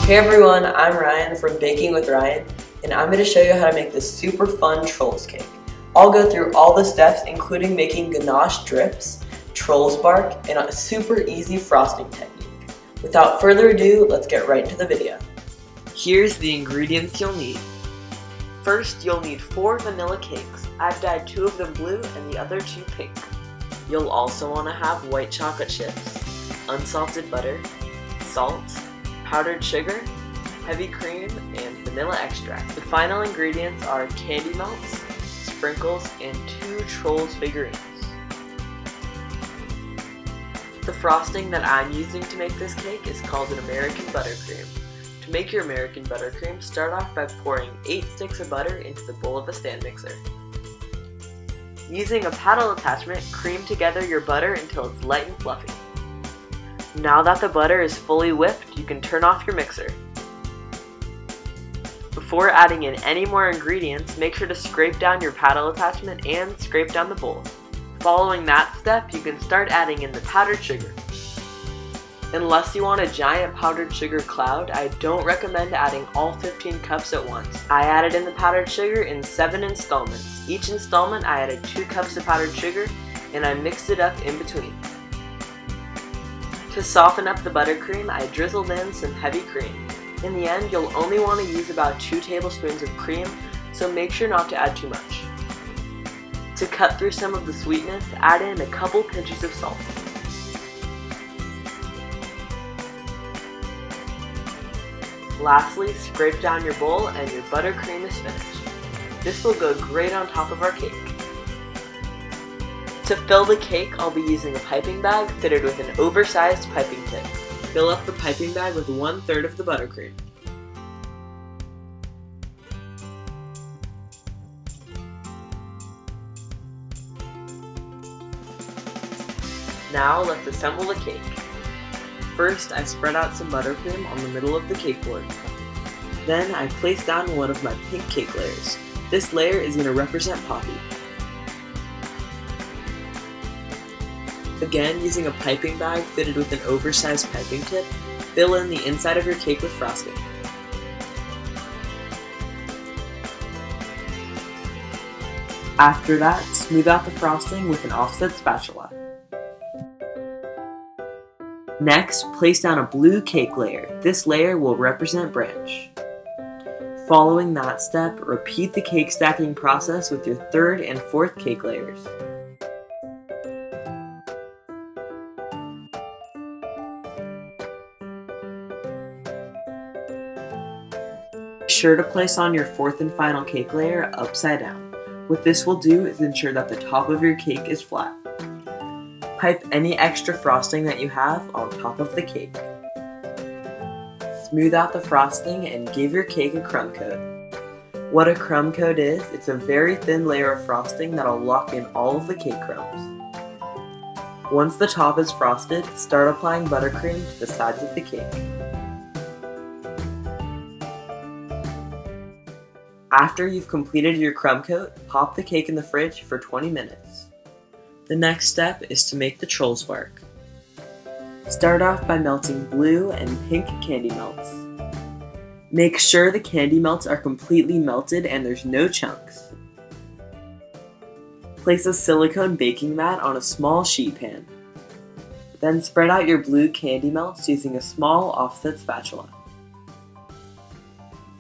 Hey everyone, I'm Ryan from Baking with Ryan, and I'm going to show you how to make this super fun trolls cake. I'll go through all the steps, including making ganache drips, trolls bark, and a super easy frosting technique. Without further ado, let's get right into the video. Here's the ingredients you'll need. First, you'll need 4 vanilla cakes. I've dyed 2 of them blue and the other 2 pink. You'll also want to have white chocolate chips, unsalted butter, salt, powdered sugar, heavy cream, and vanilla extract. The final ingredients are candy melts, sprinkles, and 2 trolls figurines. The frosting that I'm using to make this cake is called an American buttercream. To make your American buttercream, start off by pouring 8 sticks of butter into the bowl of a stand mixer. Using a paddle attachment, cream together your butter until it's light and fluffy. Now that the butter is fully whipped, you can turn off your mixer. Before adding in any more ingredients, make sure to scrape down your paddle attachment and scrape down the bowl. Following that step, you can start adding in the powdered sugar. Unless you want a giant powdered sugar cloud, I don't recommend adding all 15 cups at once. I added in the powdered sugar in 7 installments. Each installment I added 2 cups of powdered sugar, and I mixed it up in between. To soften up the buttercream, I drizzled in some heavy cream. In the end, you'll only want to use about 2 tablespoons of cream, so make sure not to add too much. To cut through some of the sweetness, add in a couple pinches of salt. Lastly, scrape down your bowl and your buttercream is finished. This will go great on top of our cake. To fill the cake, I'll be using a piping bag fitted with an oversized piping tip. Fill up the piping bag with 1/3 of the buttercream. Now let's assemble the cake. First, I spread out some buttercream on the middle of the cake board. Then I place down one of my pink cake layers. This layer is going to represent Poppy. Again, using a piping bag fitted with an oversized piping tip, fill in the inside of your cake with frosting. After that, smooth out the frosting with an offset spatula. Next, place down a blue cake layer. This layer will represent Branch. Following that step, repeat the cake stacking process with your 3rd and 4th cake layers. Be sure to place on your 4th and final cake layer upside down. What this will do is ensure that the top of your cake is flat. Pipe any extra frosting that you have on top of the cake. Smooth out the frosting and give your cake a crumb coat. What a crumb coat is, it's a very thin layer of frosting that'll lock in all of the cake crumbs. Once the top is frosted, start applying buttercream to the sides of the cake. After you've completed your crumb coat, pop the cake in the fridge for 20 minutes. The next step is to make the trolls bark. Start off by melting blue and pink candy melts. Make sure the candy melts are completely melted and there's no chunks. Place a silicone baking mat on a small sheet pan. Then spread out your blue candy melts using a small offset spatula.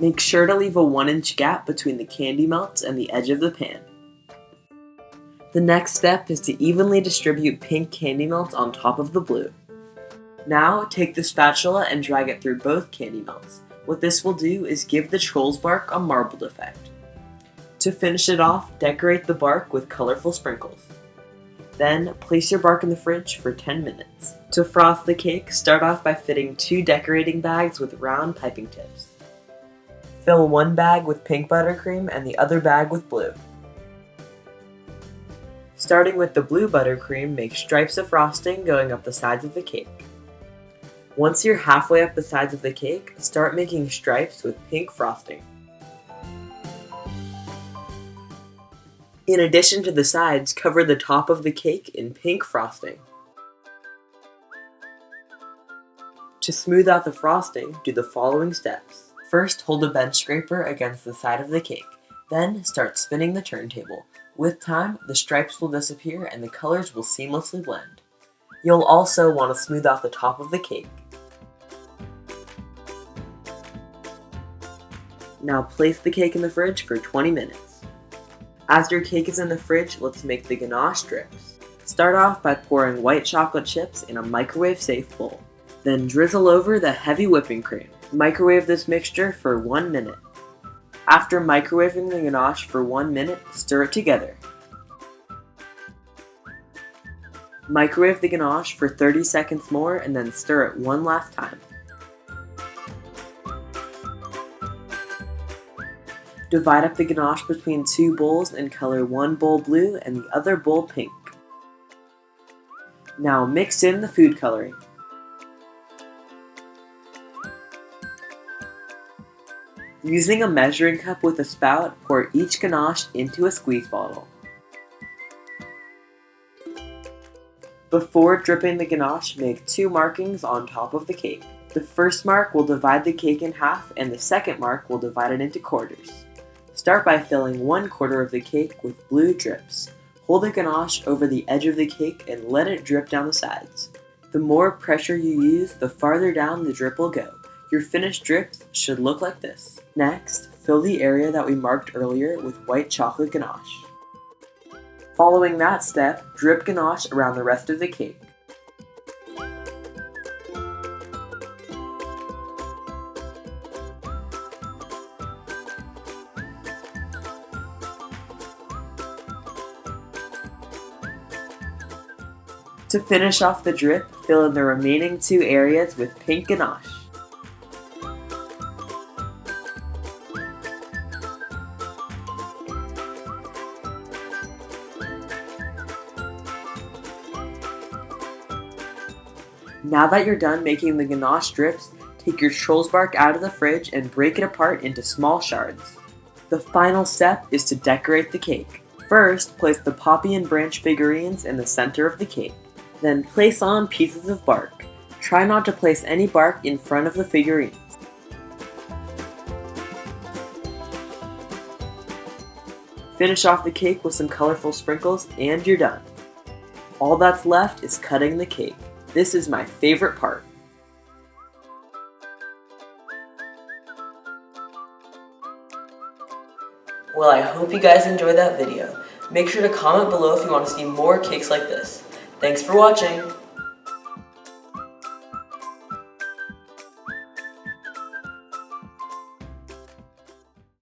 Make sure to leave a 1-inch gap between the candy melts and the edge of the pan. The next step is to evenly distribute pink candy melts on top of the blue. Now, take the spatula and drag it through both candy melts. What this will do is give the trolls bark a marbled effect. To finish it off, decorate the bark with colorful sprinkles. Then, place your bark in the fridge for 10 minutes. To frost the cake, start off by fitting 2 decorating bags with round piping tips. Fill one bag with pink buttercream and the other bag with blue. Starting with the blue buttercream, make stripes of frosting going up the sides of the cake. Once you're halfway up the sides of the cake, start making stripes with pink frosting. In addition to the sides, cover the top of the cake in pink frosting. To smooth out the frosting, do the following steps. First, hold a bench scraper against the side of the cake. Then, start spinning the turntable. With time, the stripes will disappear and the colors will seamlessly blend. You'll also want to smooth out the top of the cake. Now place the cake in the fridge for 20 minutes. As your cake is in the fridge, let's make the ganache strips. Start off by pouring white chocolate chips in a microwave-safe bowl. Then drizzle over the heavy whipping cream. Microwave this mixture for 1 minute. After microwaving the ganache for 1 minute, stir it together. Microwave the ganache for 30 seconds more and then stir it one last time. Divide up the ganache between 2 bowls and color one bowl blue and the other bowl pink. Now mix in the food coloring. Using a measuring cup with a spout, pour each ganache into a squeeze bottle. Before dripping the ganache, make 2 markings on top of the cake. The first mark will divide the cake in half and the second mark will divide it into quarters. Start by filling 1/4 of the cake with blue drips. Hold the ganache over the edge of the cake and let it drip down the sides. The more pressure you use, the farther down the drip will go. Your finished drips should look like this. Next, fill the area that we marked earlier with white chocolate ganache. Following that step, drip ganache around the rest of the cake. To finish off the drip, fill in the remaining 2 areas with pink ganache. Now that you're done making the ganache strips, take your trolls bark out of the fridge and break it apart into small shards. The final step is to decorate the cake. First, place the poppy and branch figurines in the center of the cake. Then place on pieces of bark. Try not to place any bark in front of the figurines. Finish off the cake with some colorful sprinkles and you're done. All that's left is cutting the cake. This is my favorite part. Well, I hope you guys enjoyed that video. Make sure to comment below if you want to see more cakes like this. Thanks for watching!